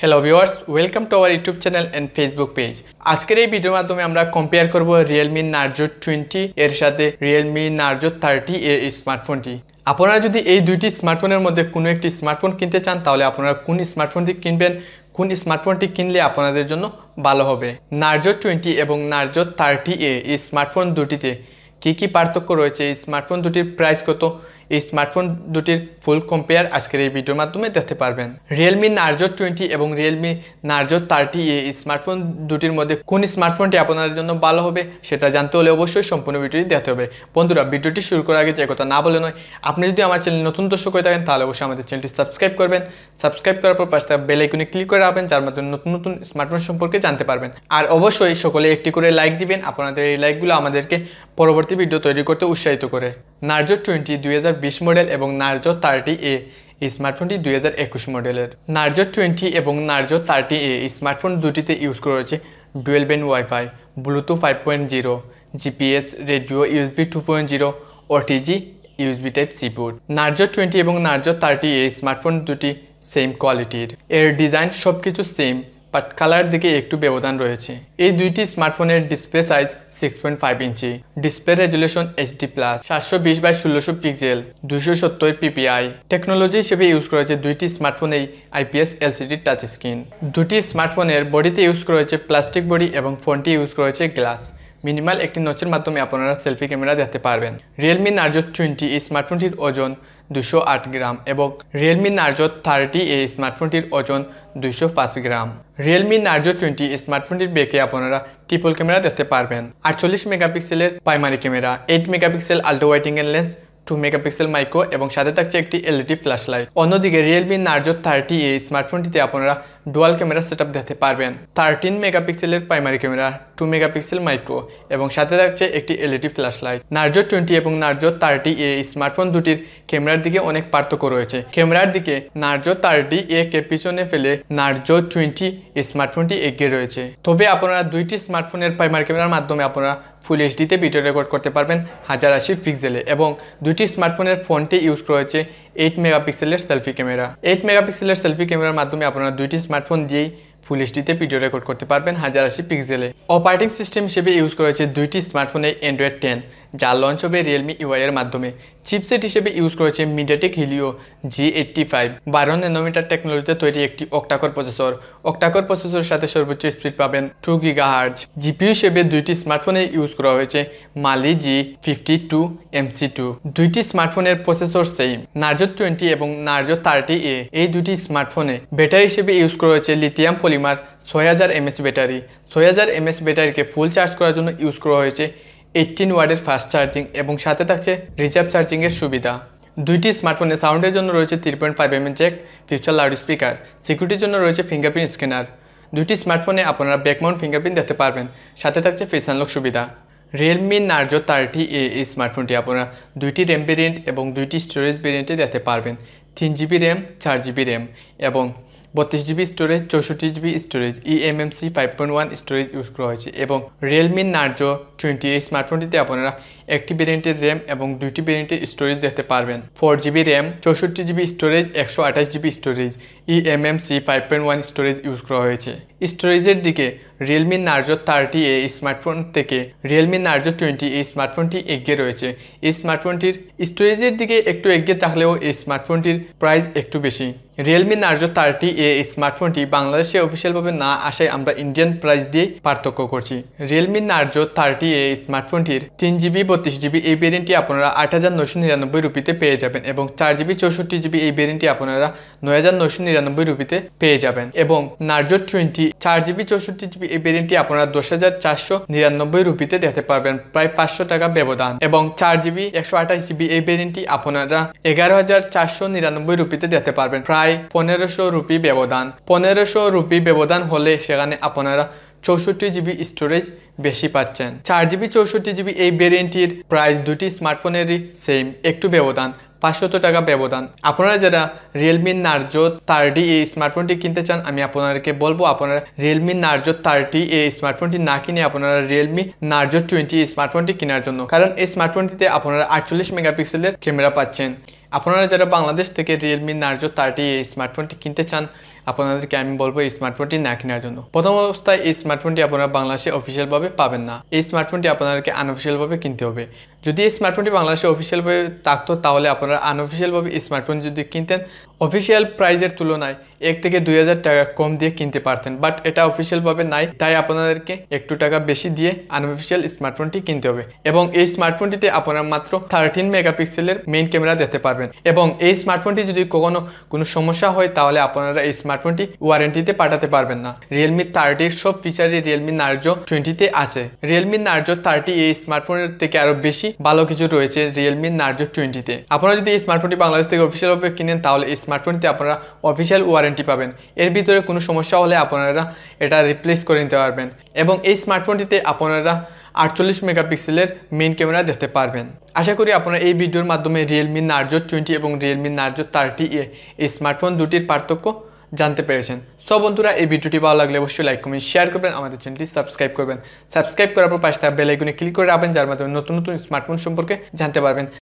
Hello viewers, welcome to our YouTube channel and Facebook page. আজকের এই ভিডিওর মাধ্যমে আমরা কম্পেয়ার করব Realme Narzo 20 এর সাথে Realme Narzo 30A স্মার্টফোনটি। আপনারা যদি এই দুইটি স্মার্টফোনের মধ্যে কোনো একটি স্মার্টফোন কিনতে চান তাহলে আপনারা কোন স্মার্টফোনটি কিনবেন, কোন স্মার্টফোনটি কিনলে আপনাদের জন্য ভালো হবে। Narzo 20 এবং Narzo 30A এই স্মার্টফোন দুটিতে কী পার্থক্য রয়েছে, এই স্মার্টফোন দুটির প্রাইস কত, এই স্মার্টফোন দুটির ফুল কম্পেয়ার আজকের এই ভিডিওর মাধ্যমে দেখতে পারবেন। Realme Narzo 20 এবং Realme Narzo 30A এই স্মার্টফোন দুটির মধ্যে কোন স্মার্টফোনটি আপনাদের জন্য ভালো হবে সেটা জানতে হলে অবশ্যই সম্পূর্ণ ভিডিওটি দেখতে হবে। বন্ধুরা, ভিডিওটি শুরু করার আগে যে কথা না বলে নয়, আপনি যদি আমার চ্যানেল নতুন দর্শক হয়ে থাকেন তাহলে অবশ্যই আমাদের চ্যানেলটি সাবস্ক্রাইব করবেন। সাবস্ক্রাইব করার পর পাশে থাকা বেল আইকনে ক্লিক করে রাখবেন, যার মাধ্যমে নতুন নতুন স্মার্টফোন সম্পর্কে জানতে পারবেন। আর অবশ্যই সকলে একটি করে লাইক দিবেন, আপনাদের এই লাইকগুলো আমাদেরকে পরবর্তী ভিডিও তৈরি করতে উৎসাহিত করে। Narzo 20 2020 মডেল এবং Narzo 30A এই স্মার্টফোনটি 2021 মডেলের। Narzo 20 এবং Narzo 30A এই স্মার্টফোন দুটিতে ইউজ করা হয়েছে dual band wifi, Bluetooth 5.0, GPS, radio, USB 2.0, OTG, USB Type-C port. Narzo 20 এবং Narzo 30A এই স্মার্টফোন দুটি সেম কোয়ালিটির, এর ডিজাইন সব কিছু সেম, বাট কালার দিকে একটু ব্যবধান রয়েছে। এই দুইটি স্মার্টফোনের display size 6.5 inch, display resolution HD+, 720x1600 pixel, 270 ppi। Technology হিসেবে ইউজ করা হয়েছে দুইটি স্মার্টফোনেই IPS LCD টাচ স্ক্রিন। দুটি স্মার্টফোনের বডিতে ইউজ করা হয়েছে প্লাস্টিক বডি এবং ফোনটি ইউজ করা হয়েছে গ্লাস। মিনিমাল একটি নচের মাধ্যমে আপনারা সেলফি ক্যামেরা দেখতে পারবেন। Realme Narzo 20 এই স্মার্টফোনটির ওজন 208 গ্রাম এবং Realme Narzo 30A স্মার্টফোনটির ওজন 205 গ্রাম। Realme Narzo 20 স্মার্টফোনটির ব্যাকে আপনারা ট্রিপল ক্যামেরা দেখতে পারবেন, 48 মেগাপিক্সেলের primary camera, 8 megapixel ultra wide angle lens, 2 megapixel micro এবং সাথে থাকছে একটি LED ফ্ল্যাশ লাইট। অন্যদিকে Realme Narzo 30A স্মার্টফোনটিতে আপনারা ডুয়াল ক্যামেরা সেটআপ দেখতে পারবেন, 13 মেগাপিক্সেলের প্রাইমারি ক্যামেরা, 2 মেগাপিক্সেল মাইক্রো এবং সাথে থাকছে একটি LED ফ্ল্যাশ লাইট। Narzo 20 এবং Narzo 30A স্মার্টফোন দুটির ক্যামেরার দিকে অনেক পার্থক্য রয়েছে। ক্যামেরার দিকে Narzo 30A কে পিছনে ফেলে Narzo 20 স্মার্টফোনটি এগিয়ে রয়েছে। তবে আপনারা দুইটি স্মার্টফোনের প্রাইমারি ক্যামেরার মাধ্যমে আপনারা ফুল এইচডিতে ভিডিও রেকর্ড করতে পারবেন 1080 পিক্সেলে এবং দুইটি স্মার্টফোনের ফোনটি ইউজ করা হয়েছে 8 মেগাপিক্সেলের সেলফি ক্যামেরা। 8 মেগাপিক্সেলের সেলফি ক্যামেরার মাধ্যমে আপনারা দুইটি স্মার্টফোন দিয়েই ফুল এইচডিতে ভিডিও রেকর্ড করতে পারবেন 1080 পিক্সেলে। অপারেটিং সিস্টেম হিসেবে ইউজ করা হয়েছে দুইটি স্মার্টফোনে Android 10, যা লঞ্চ হবে Realme UI এর মাধ্যমে। চিপসেট হিসেবে ইউজ করেছে MediaTek Helio G85, 12 ন্যানোমিটার টেকনোলজিতে তৈরি একটি অক্টাকোর প্রসেসর। অক্টাকোর প্রসেসরের সাথে সর্বোচ্চ স্পিড পাবেন 2 GHz। জিপিইউ হিসেবে দুইটি স্মার্টফোনে ইউজ করা হয়েছে Mali G52 MC2। দুইটি স্মার্টফোনের প্রসেসর সেম। Narzo 20 এবং Narzo 30A এই দুটি স্মার্টফোনে ব্যাটারি হিসেবে ইউজ করা হয়েছে Lithium-polymer 6000 mAh ব্যাটারি। 6000 mAh ব্যাটারিকে ফুল চার্জ করার জন্য ইউজ করা হয়েছে 18 ওয়াটের ফাস্ট চার্জিং এবং সাথে থাকছে রিজার্ভ চার্জিংয়ের সুবিধা। দুইটি স্মার্টফোনে সাউন্ডের জন্য রয়েছে 3.5 mm Jack, future loud speaker, সিকিউরিটির জন্য রয়েছে ফিঙ্গারপ্রিন্ট স্ক্যানার। দুইটি স্মার্টফোনে আপনারা ব্যাকমাউন্ট ফিঙ্গারপ্রিন্ট দেখতে পারবেন, সাথে থাকছে ফেস আনলক সুবিধা। Realme Narzo 30A এই স্মার্টফোনটি আপনারা দুইটি র্যাম ভেরিয়েন্ট এবং দুইটি স্টোরেজ ভেরিয়েন্টে দেখতে পারবেন, 3GB র্যাম, 4GB র্যাম এবং 32GB storage, 64GB storage, eMMC 5.1 storage use করা হয়েছে। এবং Realme Narzo 20 এই স্মার্টফোনটিতে আপনারা একটি ভেরিয়েন্টের র্যাম এবং দুইটি ভেরিয়েন্টের স্টোরেজ দেখতে পারবেন, 4GB RAM, 64GB storage, 128GB storage, eMMC 5.1 storage use করা হয়েছে। স্টোরেজের দিকে Realme Narzo 30A এই স্মার্টফোন থেকে Realme Narzo 20 এই স্মার্টফোনটি এগিয়ে রয়েছে। এই স্মার্টফোনটির স্টোরেজের দিকে একটু এগিয়ে থাকলেও এই স্মার্টফোনটির প্রাইস একটু বেশি। Realme Narzo 30A এই স্মার্টফোনটি বাংলাদেশে অফিসিয়ালভাবে না আসায় আমরা ইন্ডিয়ান প্রাইস দিয়ে পার্থক্য করছি। Realme Narzo 30A এই স্মার্টফোনটির 3GB 32GB এই ভেরিয়েন্টটি আপনারা 8999 রুপিতে পেয়ে যাবেন এবং 4GB 64GB এই ভেরিয়েন্টটি আপনারা 9999 রুপিতে পেয়ে যাবেন এবং Narzo 20 4GB 64GB এই ভেরিয়েন্টটি আপনারা 10499 রুপিতে দেখতে পারবেন, প্রায় 500 টাকা ব্যবধান। এবং 4GB 128GB এই ভেরিয়েন্টটি আপনারা 11499 রুপিতে দেখতে পারবেন, প্রায় 1500 রুপি ব্যবধান। 1500 রুপি ব্যবধান হলে সেখানে আপনারা 64GB স্টোরেজ বেশি পাচ্ছেন। 4GB 64GB এই ভেরিয়েন্টটির প্রাইস দুটি স্মার্টফোনেরই সেম, একটু ব্যবধান, 500 টাকা ব্যবধান। আপনারা যারা Realme Narzo 30 এই স্মার্টফোনটি কিনতে চান, আমি আপনাদেরকে বলবো আপনারা Realme Narzo 30 এই স্মার্টফোনটি না কিনে আপনারা Realme Narzo 20 এই স্মার্টফোনটি কেনার জন্য, কারণ এই স্মার্টফোনটিতে আপনারা 48 মেগাপিক্সেলের ক্যামেরা পাচ্ছেন। আপনারা যারা বাংলাদেশ থেকে Realme Narzo 30 এই স্মার্টফোনটি কিনতে চান, আপনাদেরকে আমি বলবো এই স্মার্টফোনটি না কেনার জন্য। প্রথম অবস্থায় এই স্মার্টফোনটি আপনারা বাংলাদেশে অফিসিয়ালভাবে পাবেন না। এই স্মার্টফোনটি আপনাদেরকে আনঅফিসিয়ালভাবে কিনতে হবে। যদি এই স্মার্টফোনটি বাংলাদেশে অফিসিয়ালভাবে থাকতো তাহলে আপনারা আনঅফিসিয়ালভাবে এই স্মার্টফোন যদি কিনতেন অফিসিয়াল প্রাইজের তুলনায় 1 থেকে 2000 টাকা কম দিয়ে কিনতে পারতেন, বাট এটা অফিসিয়ালভাবে নাই, তাই আপনাদেরকে একটু টাকা বেশি দিয়ে আনঅফিসিয়াল স্মার্টফোনটি কিনতে হবে। এবং এই স্মার্টফোনটিতে আপনারা মাত্র 13 মেগাপিক্সেলের মেইন ক্যামেরা দেখতে পারবেন। এবং এই স্মার্টফোনটি যদি কোনো সমস্যা হয় তাহলে আপনারা এই স্মার্টফোনটি ওয়ারেন্টিতে পাঠাতে পারবেন না। Realme 30 সব ফিচারই Realme Narzo 20 তে আছে। Realme Narzo 30 এই স্মার্টফোনের থেকে আরো বেশি ভালো কিছু রয়েছে Realme Narzo 20 তে। আপনারা যদি এই স্মার্টফোনটি বাংলাদেশ থেকে অফিসিয়ালভাবে কিনেন তাহলে এই স্মার্টফোনটিতে আপনারা অফিসিয়াল ওয়ারেন্টি পাবেন। এর ভিতরে কোনো সমস্যা হলে আপনারা এটা রিপ্লেস করে নিতে পারবেন। এবং এই স্মার্টফোনটিতে আপনারা 48 মেগাপিক্সেলের মেইন ক্যামেরা দেখতে পারবেন। আশা করি আপনারা এই ভিডিওর মাধ্যমে Realme Narzo 20 এবং Realme Narzo 30A এই স্মার্টফোন দুটির পার্থক্য জানতে পেরেছেন। সব বন্ধুরা, এই ভিডিওটি ভালো লাগলে অবশ্যই লাইক কমেন্ট শেয়ার করবেন, আমাদের চ্যানেলটি সাবস্ক্রাইব করবেন। সাবস্ক্রাইব করার পর পাশে থাকা বেল আইকনে ক্লিক করে রাখবেন, যার মাধ্যমে নতুন নতুন স্মার্টফোন সম্পর্কে জানতে পারবেন।